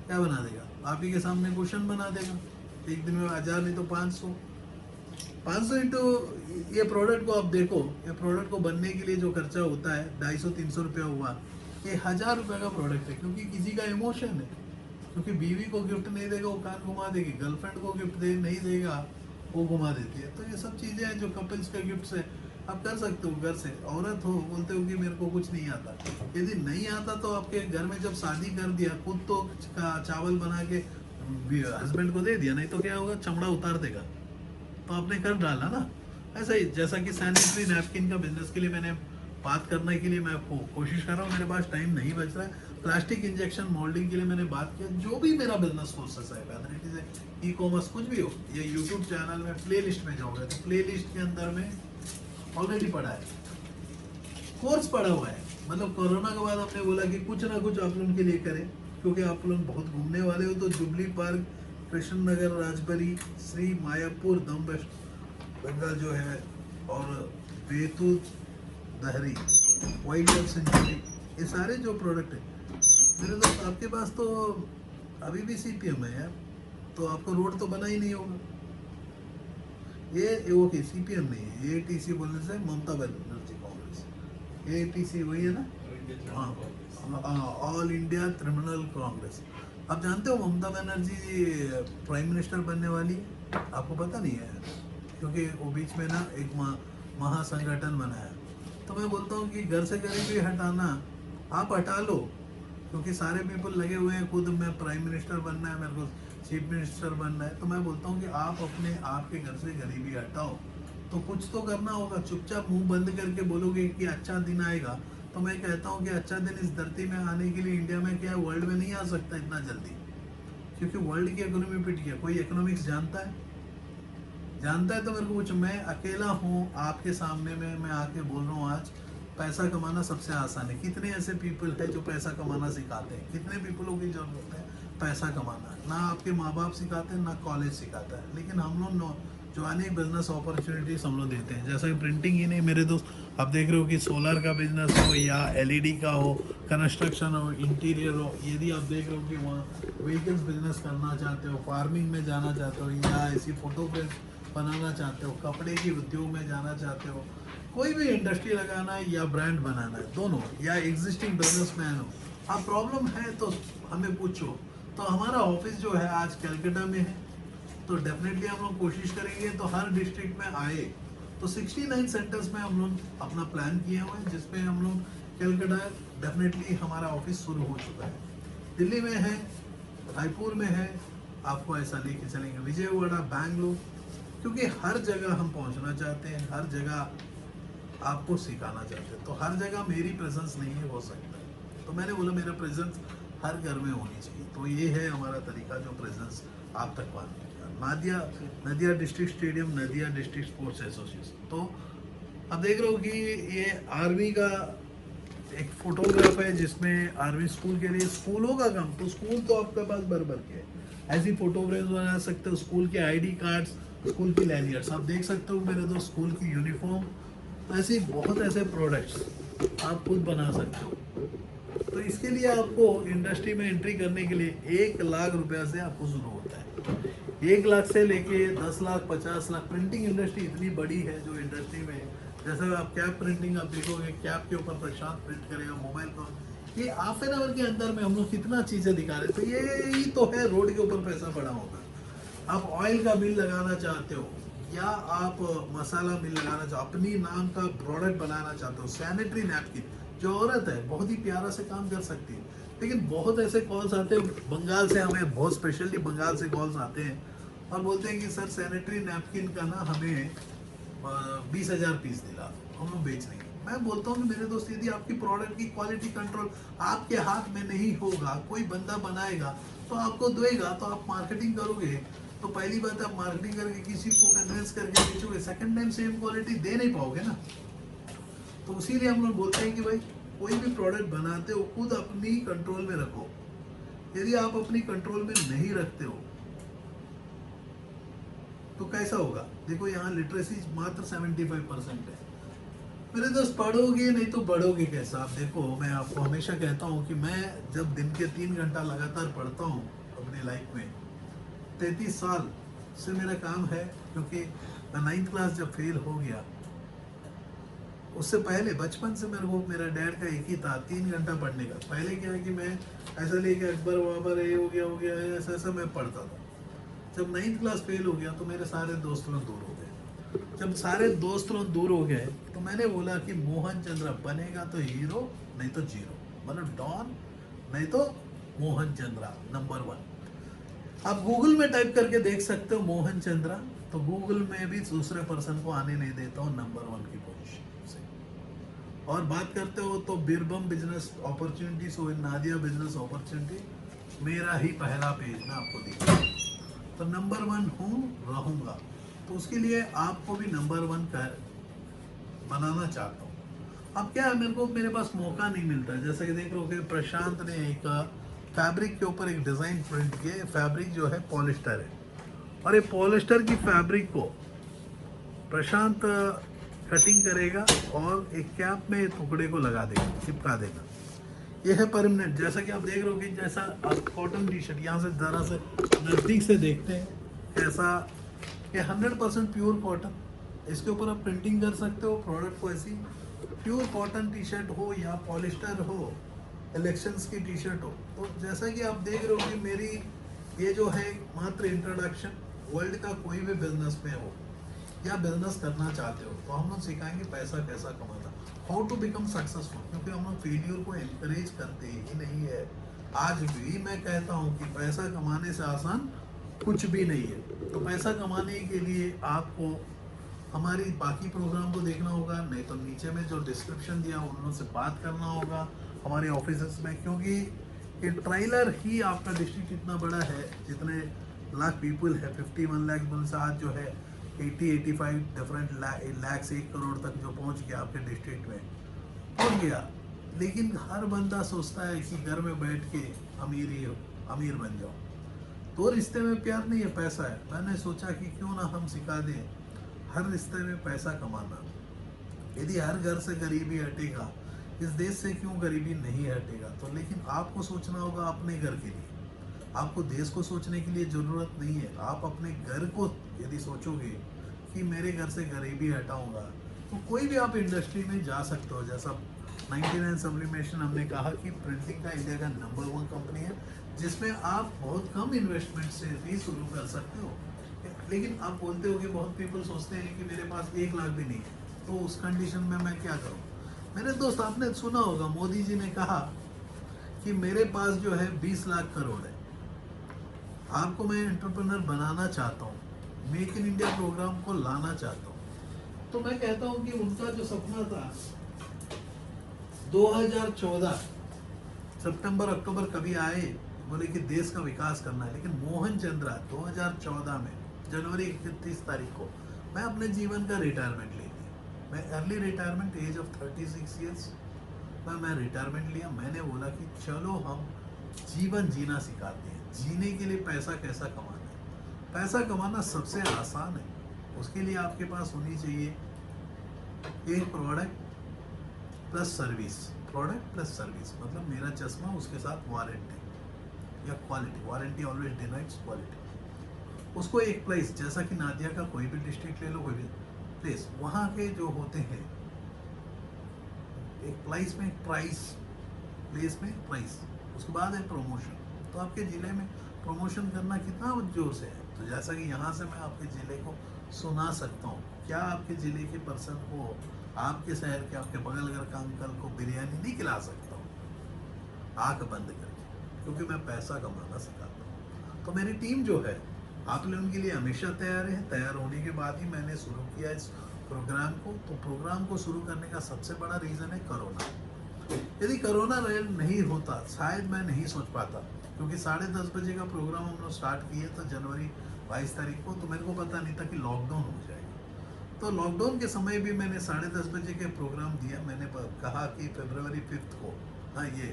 क्या बना देगा? आप ही के सामने क्वेश्चन बना देगा, एक दिन में 1000 नहीं तो 500 इंटू, ये प्रोडक्ट को आप देखो, ये प्रोडक्ट को बनने के लिए जो खर्चा होता है 250-300 रुपया हुआ, ये 1000 रुपये का प्रोडक्ट है, क्योंकि किसी का इमोशन है, क्योंकि बीवी को गिफ्ट नहीं देगा वो कान घुमा देगी, गर्लफ्रेंड को गिफ्ट दे नहीं देगा वो घुमा देती है। तो ये सब चीज़ें हैं जो कपल्स का गिफ्ट है, आप कर सकते हो घर से। औरत हो बोलते हो कि मेरे को कुछ नहीं आता, यदि नहीं आता तो आपके घर में जब शादी कर दिया खुद तो चावल बना के हस्बैंड को दे दिया, नहीं तो क्या होगा, चमड़ा उतार देगा। तो आपने कर डाला ना। ऐसा ही जैसा कि सैनिटरी नैपकिन का बिजनेस के लिए मैंने बात करने के लिए मैं कोशिश कर रहा हूँ, मेरे पास टाइम नहीं बच रहा है। प्लास्टिक इंजेक्शन मोल्डिंग के लिए मैंने बात किया। जो भी मेरा बिजनेस प्रोसेस है, whether it is e commerce कुछ भी हो, ये यूट्यूब चैनल में प्ले लिस्ट में जाओगे तो प्ले लिस्ट के अंदर में ऑलरेडी पड़ा है, कोर्स पड़ा हुआ है। मतलब कोरोना के बाद हमने बोला कि कुछ ना कुछ आप लोगों के लिए करें, क्योंकि आप लोग बहुत घूमने वाले हो। तो जुबली पार्क, कृष्ण नगर, राजबरी, श्री मायापुर, दम वेस्ट बंगाल जो है, और बेतूत, दहरी, वाइल्ड लाइफ सेंचुरी, ये सारे जो प्रोडक्ट है मेरे दोस्त, आपके पास तो अभी भी सीपीएम है यार, तो आपको रोड तो बना ही नहीं होगा। ये ओके सीपीएम नहीं है, एटीसी बोलने से ममता बनर्जी कांग्रेस, एटीसी वही है ना, हाँ, ऑल इंडिया तृणमूल कांग्रेस। आप जानते हो ममता बनर्जी प्राइम मिनिस्टर बनने वाली है, आपको पता नहीं है? क्योंकि वो बीच में ना एक महासंगठन बनाया। तो मैं बोलता हूँ कि घर से गरीबी हटाना आप हटा लो, क्योंकि सारे पीपल लगे हुए हैं, खुद मैं प्राइम मिनिस्टर बनना है, मेरे को चीफ मिनिस्टर बनना है। तो मैं बोलता हूँ कि आप अपने आपके घर से गरीबी हटाओ, तो कुछ तो करना होगा। चुपचाप मुंह बंद करके बोलोगे कि अच्छा दिन आएगा, तो मैं कहता हूँ कि अच्छा दिन इस धरती में आने के लिए इंडिया में क्या है, वर्ल्ड में नहीं आ सकता इतना जल्दी, क्योंकि वर्ल्ड की इकोनॉमी पिट गया। कोई इकोनॉमिक्स जानता है? जानता है तो मेरे को कुछ, मैं अकेला हूँ आपके सामने में, मैं आके बोल रहा हूँ आज पैसा कमाना सबसे आसान है। कितने ऐसे पीपल है जो पैसा कमाना सिखाते हैं? कितने पीपलों की जरूरत है पैसा कमाना? ना आपके माँ बाप सिखाते हैं, ना कॉलेज सिखाता है, लेकिन हम लोग जो अनेक बिजनेस अपॉर्चुनिटीज हम लोग देते हैं। जैसा कि प्रिंटिंग ही नहीं मेरे दोस्त, आप देख रहे हो कि सोलर का बिजनेस हो या एलईडी का हो, कंस्ट्रक्शन हो, इंटीरियर हो, यदि आप देख रहे हो कि वहाँ व्हीकल्स बिजनेस करना चाहते हो, फार्मिंग में जाना चाहते हो, या ऐसी फोटोग्राफ बनाना चाहते हो, कपड़े की उद्योग में जाना चाहते हो, कोई भी इंडस्ट्री लगाना है या ब्रांड बनाना है, दोनों, या एग्जिस्टिंग बिजनेसमैन हो, आप प्रॉब्लम है तो हमें पूछो। तो हमारा ऑफिस जो है आज कलकत्ता में है, तो डेफिनेटली हम लोग कोशिश करेंगे तो हर डिस्ट्रिक्ट में आए। तो 69 सेंटर्स में हम लोग अपना प्लान किए हुए हैं, जिसमें हम लोग कलकत्ता डेफिनेटली हमारा ऑफिस शुरू हो चुका है, दिल्ली में है, रायपुर में है, आपको ऐसा लेके चलेंगे, विजयवाड़ा, बैंगलोर, क्योंकि हर जगह हम पहुंचना चाहते हैं, हर जगह आपको सिखाना चाहते हैं। तो हर जगह मेरी प्रेजेंस नहीं हो सकता, तो मैंने बोला मेरा प्रेजेंस हर घर में होनी चाहिए। तो ये है हमारा तरीका जो प्रेजेंस आप तक पाने का। नदिया डिस्ट्रिक्ट स्टेडियम, नदिया डिस्ट्रिक्ट स्पोर्ट्स एसोसिएशन। तो आप देख रहे हो कि ये आर्मी का एक फोटोग्राफ है, जिसमें आर्मी स्कूल के लिए, स्कूलों का काम, तो स्कूल तो आपके पास भर भर के है, ऐसी फोटोग्राफ्स बना सकते हो, स्कूल के आईडी कार्ड्स, स्कूल की लैनियर्स आप देख सकते हो मेरे दोस्त, स्कूल की यूनिफॉर्म, ऐसे बहुत ऐसे प्रोडक्ट्स आप खुद बना सकते हो। तो इसके लिए आपको इंडस्ट्री में एंट्री करने के लिए 1 लाख रुपया से आपको शुरू होता है। 1 लाख से लेके 10 लाख, 50 लाख। प्रिंटिंग इंडस्ट्री इतनी बड़ी है जो इंडस्ट्री में, जैसे आप कैप प्रिंटिंग आप देखोगे, कैप के ऊपर प्रशांत प्रिंट करेगा, मोबाइल पर, ये हाफ एन आवर के अंदर में हम लोग कितना चीज़ें दिखा रहे हैं। तो ये ही तो है रोड के ऊपर पैसा पड़ा होगा। आप ऑयल का बिल लगाना चाहते हो, या आप मसाला बिल लगाना चाहो, अपनी नाम का प्रोडक्ट बनाना चाहते हो, सैनिटरी नैपकिन, जो औरत है बहुत ही प्यारा से काम कर सकती है। लेकिन बहुत ऐसे कॉल्स आते हैं बंगाल से, हमें बहुत स्पेशली बंगाल से कॉल्स आते हैं और बोलते हैं कि सर सैनिटरी नैपकिन का ना हमें 20,000 पीस दिला दो, हम लोग बेच देंगे। मैं बोलता हूँ कि मेरे दोस्त, यदि आपकी प्रोडक्ट की क्वालिटी कंट्रोल आपके हाथ में नहीं होगा, कोई बंदा बनाएगा तो आपको देगा, तो आप मार्केटिंग करोगे, तो पहली बात आप मार्केटिंग करके किसी को कन्विंस करके बेचोगे, सेकंड टाइम सेम क्वालिटी दे नहीं पाओगे ना। तो इसीलिए हम लोग बोलते हैं कि भाई कोई भी प्रोडक्ट बनाते हो खुद अपनी कंट्रोल में रखो। यदि आप अपनी कंट्रोल में नहीं रखते हो तो कैसा होगा? देखो यहाँ लिटरेसी मात्र 75% है मेरे दोस्त, पढ़ोगे नहीं तो बढ़ोगे कैसा? आप देखो, मैं आपको हमेशा कहता हूँ कि मैं जब दिन के 3 घंटा लगातार पढ़ता हूँ अपनी लाइफ में, 33 साल से मेरा काम है, क्योंकि मैं 9th क्लास जब फेल हो गया उससे पहले बचपन से मेरे को मेरा डैड का एक ही था 3 घंटा पढ़ने का। पहले क्या है कि मैं ऐसा लेके अकबर वकबर ये हो गया ऐसा ऐसा मैं पढ़ता था। जब 9th क्लास फेल हो गया तो मेरे सारे दोस्त लोग दूर हो गए। जब सारे दोस्त लोग दूर हो गए तो मैंने बोला कि मोहन चंद्र बनेगा तो हीरो, नहीं तो जीरो, मतलब डॉन नहीं तो मोहन चंद्रा नंबर 1। आप गूगल में टाइप करके देख सकते हो मोहन चंद्रा, तो गूगल में भी दूसरे पर्सन को आने नहीं देता हूँ नंबर 1 की पोजीशन से। और बात करते हो तो बीरबम बिजनेस अपॉर्चुनिटी, सो नादिया बिजनेस अपॉर्चुनिटी मेरा ही पहला पेज में आपको दिखा। तो नंबर 1 हूँ, रहूंगा। तो उसके लिए आपको भी नंबर 1 कर बनाना चाहता हूँ। अब क्या है, मेरे पास मौका नहीं मिलता। जैसे कि देख रहे हो कि प्रशांत ने एक फैब्रिक के ऊपर एक डिज़ाइन प्रिंट किए। फैब्रिक जो है पॉलिस्टर है, और ये पॉलिस्टर की फैब्रिक को प्रशांत कटिंग करेगा और एक कैप में टुकड़े को लगा देगा, चिपका देगा। ये है परमानेंट। जैसा कि आप देख रहे हो कि जैसा आप कॉटन टी शर्ट यहाँ से ज़रा से नज़दीक से देखते हैं कैसा, ये 100% प्योर कॉटन। इसके ऊपर आप प्रिंटिंग कर सकते हो प्रोडक्ट को ऐसी। प्योर कॉटन टी शर्ट हो या पॉलिस्टर हो, इलेक्शंस की टी शर्ट हो। तो जैसा कि आप देख रहे हो कि मेरी ये जो है मात्र इंट्रोडक्शन। वर्ल्ड का कोई भी बिजनेस में हो या बिजनेस करना चाहते हो तो हम लोग सिखाएंगे पैसा कैसा कमाना, हाउ टू बिकम सक्सेसफुल। क्योंकि हम लोग फेलियर को एनकरेज करते ही नहीं है। आज भी मैं कहता हूँ कि पैसा कमाने से आसान कुछ भी नहीं है। तो पैसा कमाने के लिए आपको हमारी बाकी प्रोग्राम को देखना होगा, नहीं तो नीचे में जो डिस्क्रिप्शन दिया उन लोगों से बात करना होगा हमारे ऑफिस में। क्योंकि ये ट्रेलर ही आपका डिस्ट्रिक्ट इतना बड़ा है, जितने लाख पीपल है 51 लाख से आज जो है 80-85 डिफरेंट लैक्स 1 करोड़ तक जो पहुंच गया आपके डिस्ट्रिक्ट में पहुंच गया। लेकिन हर बंदा सोचता है कि घर में बैठ के अमीर बन जाओ। तो रिश्ते में प्यार नहीं है, पैसा है। मैंने सोचा कि क्यों ना हम सिखा दें हर रिश्ते में पैसा कमाना। यदि हर घर से गरीबी हटेगा, इस देश से क्यों गरीबी नहीं हटेगा। तो लेकिन आपको सोचना होगा अपने घर के लिए। आपको देश को सोचने के लिए ज़रूरत नहीं है। आप अपने घर को यदि सोचोगे कि मेरे घर से गरीबी हटाऊंगा, तो कोई भी आप इंडस्ट्री में जा सकते हो। जैसा 99 सब्लिमेशन हमने कहा कि प्रिंटिंग का इंडिया का नंबर 1 कंपनी है, जिसमें आप बहुत कम इन्वेस्टमेंट से भी शुरू कर सकते हो। लेकिन आप बोलते हो कि बहुत पीपल सोचते हैं कि मेरे पास 1 लाख भी नहीं है, तो उस कंडीशन में मैं क्या करूं। मेरे दोस्त, आपने सुना होगा मोदी जी ने कहा कि मेरे पास जो है 20 लाख करोड़ है। आपको मैं एंटरप्रेन्योर बनाना चाहता हूँ, मेक इन इंडिया प्रोग्राम को लाना चाहता हूँ। तो मैं कहता हूँ कि उनका जो सपना था 2014 सितंबर अक्टूबर कभी आए, बोले कि देश का विकास करना है। लेकिन मोहन चंद्रा 2014 में जनवरी 31 तारीख को मैं अपने जीवन का रिटायरमेंट ले लिया। मैं early retirement age of 36 years में मैं रिटायरमेंट लिया। मैंने बोला कि चलो हम जीवन जीना सिखाते हैं। जीने के लिए पैसा कैसा कमाना है। पैसा कमाना सबसे आसान है। उसके लिए आपके पास होनी चाहिए एक product plus service. Product plus service मतलब मेरा चश्मा, उसके साथ वारंटी या quality. Warranty always denies quality. उसको एक प्लेस, जैसा कि नादिया का कोई भी डिस्ट्रिक्ट ले लो, कोई भी प्लेस, वहाँ के जो होते हैं एक प्लेस में प्राइस, प्लेस में प्राइस, उसके बाद है प्रमोशन। तो आपके ज़िले में प्रमोशन करना कितना जोर से है। तो जैसा कि यहाँ से मैं आपके ज़िले को सुना सकता हूँ, क्या आपके ज़िले के पर्सन को, आपके शहर के, आपके बगल घर का अंकल को बिरयानी नहीं खिला सकता हूँ आँख बंद करके, क्योंकि मैं पैसा कमाना सिखाता हूँ। तो मेरी टीम जो है आप लोगों के लिए हमेशा तैयार है। तैयार होने के बाद ही मैंने शुरू किया इस प्रोग्राम को। तो प्रोग्राम को शुरू करने का सबसे बड़ा रीज़न है कोरोना। यदि कोरोना नहीं होता शायद मैं नहीं सोच पाता, क्योंकि 10:30 बजे का प्रोग्राम हम लोग स्टार्ट किए था जनवरी 22 तारीख को। तो मेरे को पता नहीं था कि लॉकडाउन हो जाएगा। तो लॉकडाउन के समय भी मैंने 10:30 बजे के प्रोग्राम दिया। मैंने कहा कि फरवरी 5 को, हाँ ये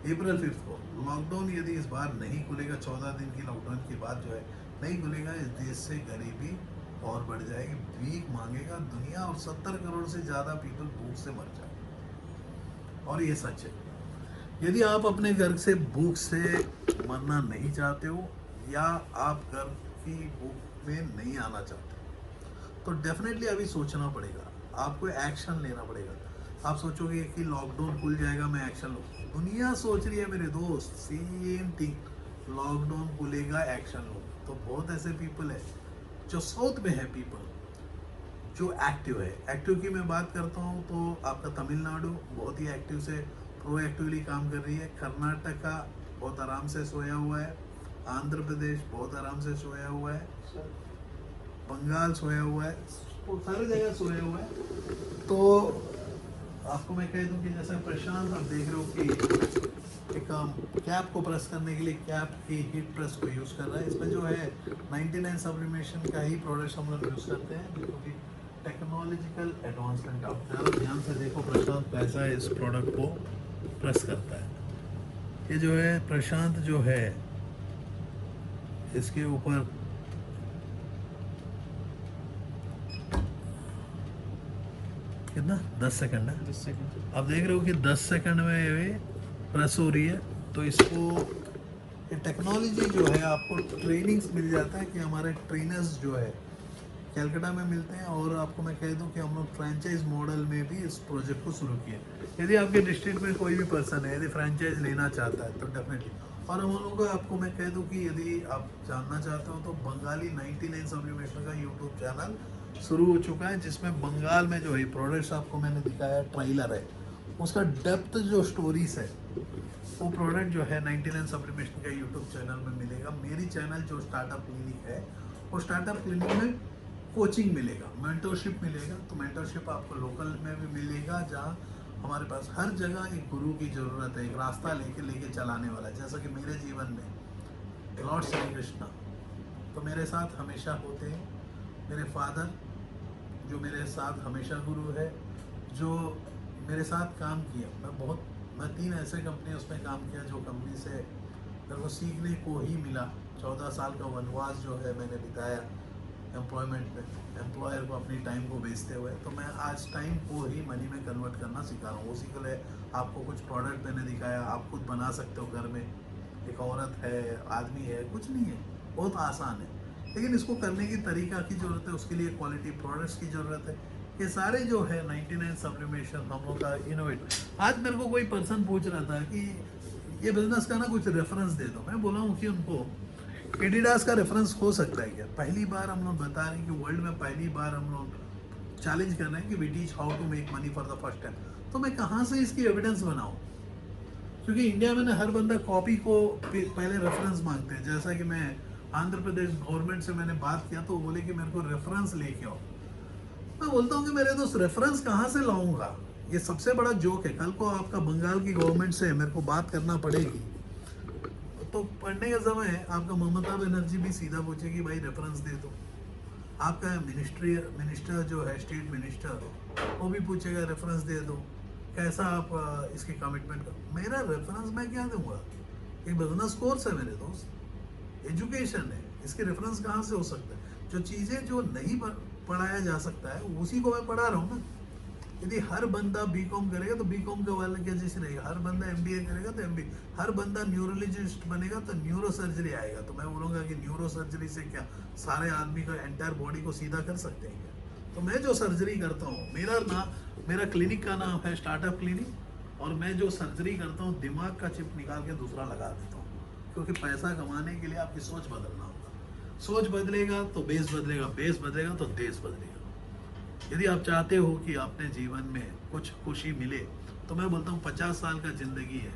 अप्रैल 5 को लॉकडाउन यदि इस बार नहीं खुलेगा, 14 दिन की लॉकडाउन के बाद जो है नहीं खुलेगा, इस देश से गरीबी और बढ़ जाएगी, भीख मांगेगा दुनिया, और 70 करोड़ से ज़्यादा पीपल भूख से मर जाएंगे। और ये सच है। यदि आप अपने घर से भूख से मरना नहीं चाहते हो, या आप घर की भूख में नहीं आना चाहते, तो डेफिनेटली अभी सोचना पड़ेगा। आपको एक्शन लेना पड़ेगा। आप सोचोगे कि लॉकडाउन खुल जाएगा मैं एक्शन लूँ, दुनिया सोच रही है मेरे दोस्त सेम थिंग, लॉकडाउन खुलेगा एक्शन लो। तो बहुत ऐसे पीपल है जो साउथ में है, पीपल जो एक्टिव है। एक्टिव की मैं बात करता हूँ तो आपका तमिलनाडु बहुत ही एक्टिव से प्रोएक्टिवली काम कर रही है, कर्नाटका बहुत आराम से सोया हुआ है, आंध्र प्रदेश बहुत आराम से सोया हुआ है, बंगाल सोया हुआ है, सारी जगह सोया हुआ है। तो आपको मैं कह दूं कि जैसे प्रशांत आप देख रहे हो कि एक कैप को प्रेस करने के लिए कैप की हीट प्रेस को यूज़ कर रहा है। इसमें जो है 99 सब्लिमेशन का ही प्रोडक्ट हम लोग यूज़ करते हैं, क्योंकि टेक्नोलॉजिकल एडवांसमेंट। आप ज़्यादा ध्यान से देखो प्रशांत कैसा इस प्रोडक्ट को प्रेस करता है। ये जो है प्रशांत जो है इसके ऊपर कितना 10 सेकंड है, 10 सेकंड। आप देख रहे हो कि 10 सेकंड में ये प्रेस हो रही है। तो इसको ये टेक्नोलॉजी जो है आपको ट्रेनिंग्स मिल जाता है कि हमारे ट्रेनर्स जो है कैलकाटा में मिलते हैं। और आपको मैं कह दूं कि हम लोग फ्रेंचाइज मॉडल में भी इस प्रोजेक्ट को शुरू किए। यदि आपके डिस्ट्रिक्ट में कोई भी पर्सन है यदि फ्रेंचाइज लेना चाहता है तो डेफिनेटली। और हम लोगों को आपको मैं कह दूं कि यदि आप जानना चाहते हो तो बंगाली 99 सब्लिमेशन का यूट्यूब चैनल शुरू हो चुका है, जिसमें बंगाल में जो है प्रोडक्ट्स आपको मैंने दिखाया ट्रेलर है, उसका डेप्थ जो स्टोरीज है वो प्रोडक्ट जो है 99 सब्लिमेशन का यूट्यूब चैनल में मिलेगा। मेरी चैनल जो स्टार्टअप क्लिनिक है वो स्टार्टअप क्लिनिक में कोचिंग मिलेगा, मेंटरशिप मिलेगा। तो मेंटरशिप आपको लोकल में भी मिलेगा, जहाँ हमारे पास हर जगह एक गुरु की ज़रूरत है, एक रास्ता लेके चलाने वाला है। जैसा कि मेरे जीवन में लॉर्ड श्री कृष्णा तो मेरे साथ हमेशा होते हैं, मेरे फादर जो मेरे साथ हमेशा गुरु है, जो मेरे साथ काम किया। मैं 3 ऐसे कंपनी उसमें काम किया जो कंपनी से मेरे को सीखने को ही मिला। 14 साल का वनवास जो है मैंने बिताया एम्प्लॉयमेंट में, एम्प्लॉयर को अपनी टाइम को बेचते हुए। तो मैं आज टाइम को ही मनी में कन्वर्ट करना सिखा रहा हूँ। उसी के लिए आपको कुछ प्रोडक्ट मैंने दिखाया, आप खुद बना सकते हो घर में। एक औरत है, आदमी है, कुछ नहीं है, बहुत आसान है। लेकिन इसको करने की तरीका की ज़रूरत है, उसके लिए क्वालिटी प्रोडक्ट्स की ज़रूरत है। ये सारे जो है 99 सब्लिमेशन हम लोग का इनोवेट। आज मेरे को कोई पर्सन पूछ रहा था कि ये बिजनेस का ना कुछ रेफरेंस दे दो। मैं बोला हूँ कि उनको एडिडास का रेफरेंस हो सकता है क्या। पहली बार हम लोग बता रहे हैं कि वर्ल्ड में पहली बार हम लोग चैलेंज कर रहे हैं कि we teach how to make money for the first time. तो मैं कहाँ से इसकी एविडेंस बनाऊँ, क्योंकि इंडिया में ना हर बंदा कॉपी को पहले रेफरेंस मांगते हैं। जैसा कि मैं आंध्र प्रदेश गवर्नमेंट से मैंने बात किया तो वो बोले कि मेरे को रेफरेंस लेके आओ। मैं बोलता हूँ कि मेरे दोस्त रेफरेंस कहाँ से लाऊंगा, ये सबसे बड़ा जोक है। कल को आपका बंगाल की गवर्नमेंट से मेरे को बात करना पड़ेगी, तो पढ़ने का समय है आपका ममता बनर्जी भी सीधा पूछेगी भाई रेफरेंस दे दो। आपका मिनिस्टर जो है स्टेट मिनिस्टर वो भी पूछेगा रेफरेंस दे दो, कैसा आप इसकी कमिटमेंट कर। मेरा रेफरेंस मैं क्या दूंगा, एक बिजनेस कोर्स है मेरे दोस्त, एजुकेशन है, इसके रेफरेंस कहाँ से हो सकता है। जो चीज़ें जो नहीं पढ़ाया जा सकता है उसी को मैं पढ़ा रहा हूँ ना। यदि हर बंदा बीकॉम करेगा तो बीकॉम का वाला क्या जैसे रहेगा, हर बंदा एमबीए करेगा तो एमबीए, हर बंदा न्यूरोलॉजिस्ट बनेगा तो न्यूरो सर्जरी आएगा। तो मैं बोलूँगा कि न्यूरो सर्जरी से क्या सारे आदमी का एंटायर बॉडी को सीधा कर सकते हैं क्या। तो मैं जो सर्जरी करता हूँ, मेरा क्लिनिक का नाम है स्टार्टअप क्लिनिक, और मैं जो सर्जरी करता हूँ दिमाग का चिप निकाल के दूसरा लगा देता हूँ। क्योंकि पैसा कमाने के लिए आपकी सोच बदलना होगा, सोच बदलेगा तो बेस बदलेगा, बेस बदलेगा तो देश बदलेगा। यदि आप चाहते हो कि अपने जीवन में कुछ खुशी मिले तो मैं बोलता हूँ 50 साल का जिंदगी है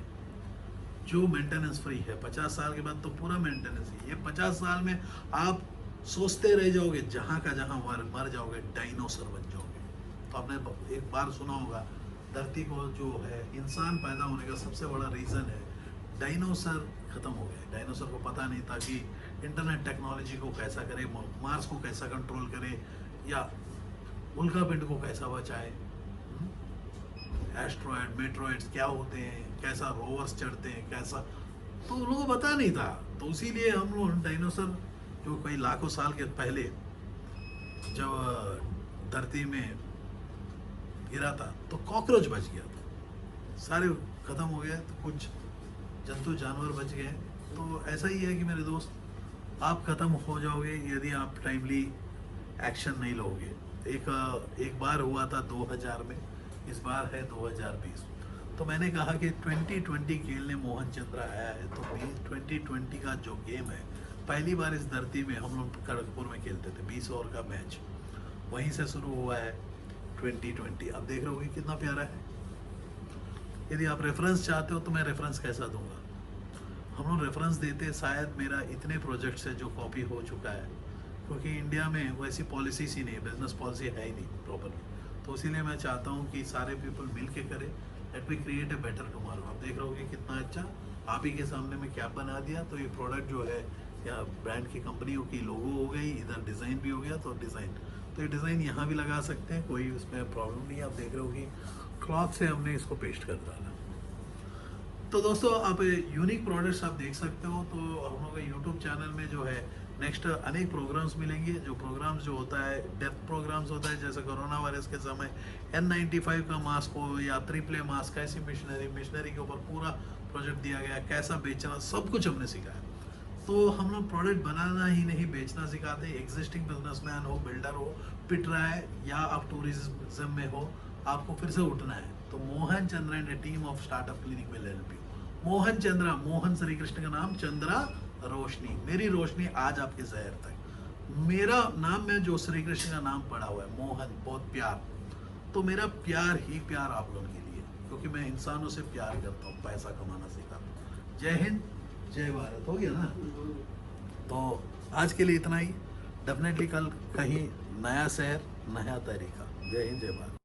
जो मेंटेनेंस फ्री है। 50 साल के बाद तो पूरा मेंटेनेंस है। ये 50 साल में आप सोचते रह जाओगे, जहाँ का जहाँ मर जाओगे, डायनासोर बन जाओगे। तो आपने एक बार सुना होगा धरती को जो है इंसान पैदा होने का सबसे बड़ा रीज़न है डायनासोर खत्म हो गए। डायनासोर को पता नहीं था कि इंटरनेट टेक्नोलॉजी को कैसा करे, मार्स को कैसा कंट्रोल करे, या उल्का पिंड को कैसा बचाए, एस्ट्रॉयड मेट्रॉइड्स क्या होते हैं, कैसा रोवर्स चढ़ते हैं, कैसा, तो उन लोगों को पता नहीं था। तो इसीलिए हम लोग डायनासोर जो कई लाखों साल के पहले जब धरती में गिरा था तो कॉकरोच बच गया था, सारे खत्म हो गए, तो कुछ जंतु जानवर बच गए। तो ऐसा ही है कि मेरे दोस्त आप खत्म हो जाओगे यदि आप टाइमली एक्शन नहीं लोगे। एक बार हुआ था 2000 में, इस बार है 2020। तो मैंने कहा कि 2020 खेलने मोहन चंद्रा आया है, तो 2020 का जो गेम है, पहली बार इस धरती में हम लोग खड़गपुर में खेलते थे, 20 ओवर का मैच वहीं से शुरू हुआ है 2020। अब देख रहे हो कितना प्यारा है। यदि आप रेफरेंस चाहते हो तो मैं रेफरेंस कैसा दूंगा, हम लोग रेफरेंस देते, शायद मेरा इतने प्रोजेक्ट्स है जो कॉपी हो चुका है, क्योंकि इंडिया में वैसी पॉलिसीज ही नहीं, बिजनेस पॉलिसी है ही नहीं प्रॉपरली। तो इसीलिए मैं चाहता हूँ कि सारे पीपल मिल के करें, let we create a better tomorrow. आप देख रहे हो कि कितना अच्छा आप ही के सामने में कैप बना दिया, तो ये प्रोडक्ट जो है या ब्रांड की कंपनियों की लोगो हो गई, इधर डिज़ाइन भी हो गया। तो डिज़ाइन, तो ये डिज़ाइन यहाँ भी लगा सकते हैं, कोई उसमें प्रॉब्लम नहीं है। आप देख रहे हो कि क्लॉथ से हमने इसको पेस्ट कर डाला। तो दोस्तों आप यूनिक प्रोडक्ट्स आप देख सकते हो। तो हम लोग का यूट्यूब चैनल में जो है नेक्स्ट अनेक प्रोग्राम्स मिलेंगे। जो प्रोग्राम्स जो होता है डेथ प्रोग्राम्स होता है, जैसे कोरोना वायरस के समय N95 का मास्क हो या ट्रिपल मास्क, ऐसी मिशनरी के ऊपर पूरा प्रोजेक्ट दिया गया, कैसा बेचना, सब कुछ हमने सिखाया। तो हम लोग प्रोडक्ट बनाना ही नहीं बेचना सिखाते। एग्जिस्टिंग बिजनेसमैन हो, बिल्डर हो, पिट रहा है, या आप टूरिज्म में हो, आपको फिर से उठना है, तो Mohan Chandra and A team of startup clinic will help you. Mohan Chandra, Mohan Shri Krishna का नाम, चंद्रा रोशनी, मेरी रोशनी आज आपके जहर तक। मेरा नाम में जो श्री कृष्ण का नाम पड़ा हुआ है मोहन, बहुत प्यार, तो मेरा प्यार ही प्यार आप लोगों के लिए, क्योंकि मैं इंसानों से प्यार करता हूँ, पैसा कमाना सिखाता हूँ। जय हिंद, जय भारत। हो गया ना? तो आज के लिए इतना ही। डेफिनेटली कल कहीं नया शहर, नया तरीका। जय हिंद, जय Bharat.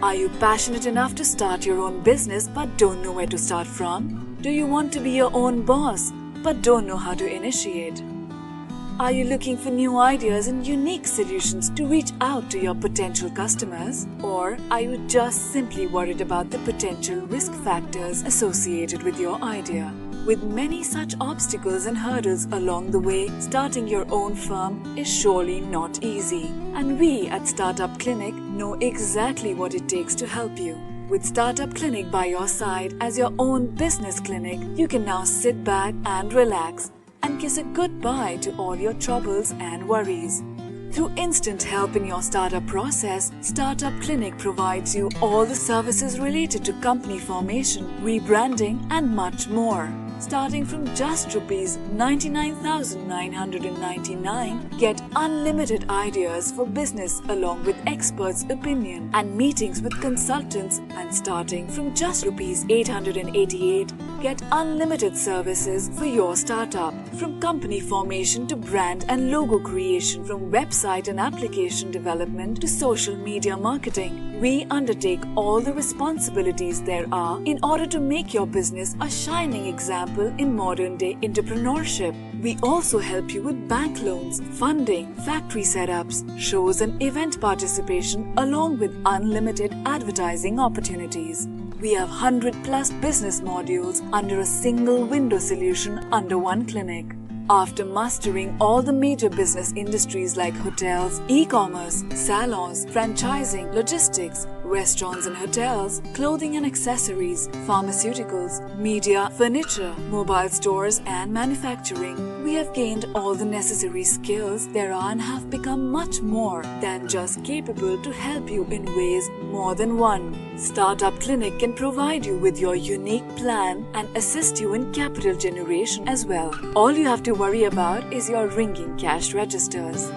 Are you passionate enough to start your own business but don't know where to start from? Do you want to be your own boss but don't know how to initiate? Are you looking for new ideas and unique solutions to reach out to your potential customers? Or are you just simply worried about the potential risk factors associated with your idea? With many such obstacles and hurdles along the way, starting your own firm is surely not easy. And we at Startup Clinic know exactly what it takes to help you. With Startup Clinic by your side as your own business clinic, you can now sit back and relax and kiss a goodbye to all your troubles and worries. Through instant help in your startup process, Startup Clinic provides you all the services related to company formation, rebranding and much more. Starting from just rupees 99,999, get unlimited ideas for business along with experts' opinion and meetings with consultants, and starting from just rupees 888, get unlimited services for your startup. From company formation to brand and logo creation, from website and application development to social media marketing, we undertake all the responsibilities there are in order to make your business a shining example in modern-day entrepreneurship. We also help you with bank loans, funding, factory setups, shows and event participation, along with unlimited advertising opportunities. We have 100+ business modules under a single window solution under one clinic. After mastering all the major business industries like hotels, e-commerce, salons, franchising, logistics, restaurants and hotels, clothing and accessories, pharmaceuticals, media, furniture, mobile stores and manufacturing, we have gained all the necessary skills there are and have become much more than just capable to help you in ways more than one. Startup Clinic can provide you with your unique plan and assist you in capital generation as well. All you have to worry about is your ringing cash registers.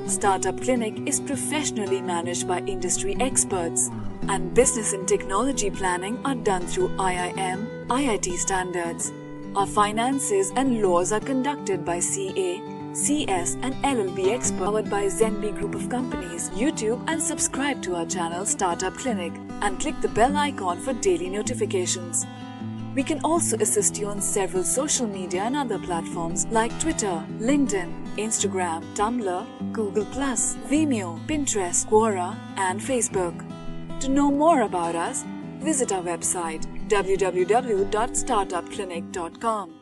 Startup Clinic is professionally managed by industry experts, and business and technology planning are done through IIM, IIT standards. Our finances and laws are conducted by CA, CS and LLB experts, powered by Zenby Group of Companies. YouTube and subscribe to our channel Startup Clinic and click the bell icon for daily notifications. We can also assist you on several social media and other platforms like Twitter, LinkedIn, Instagram, Tumblr, Google+, Vimeo, Pinterest, Quora and Facebook. To know more about us, visit our website www.startupclinic.com.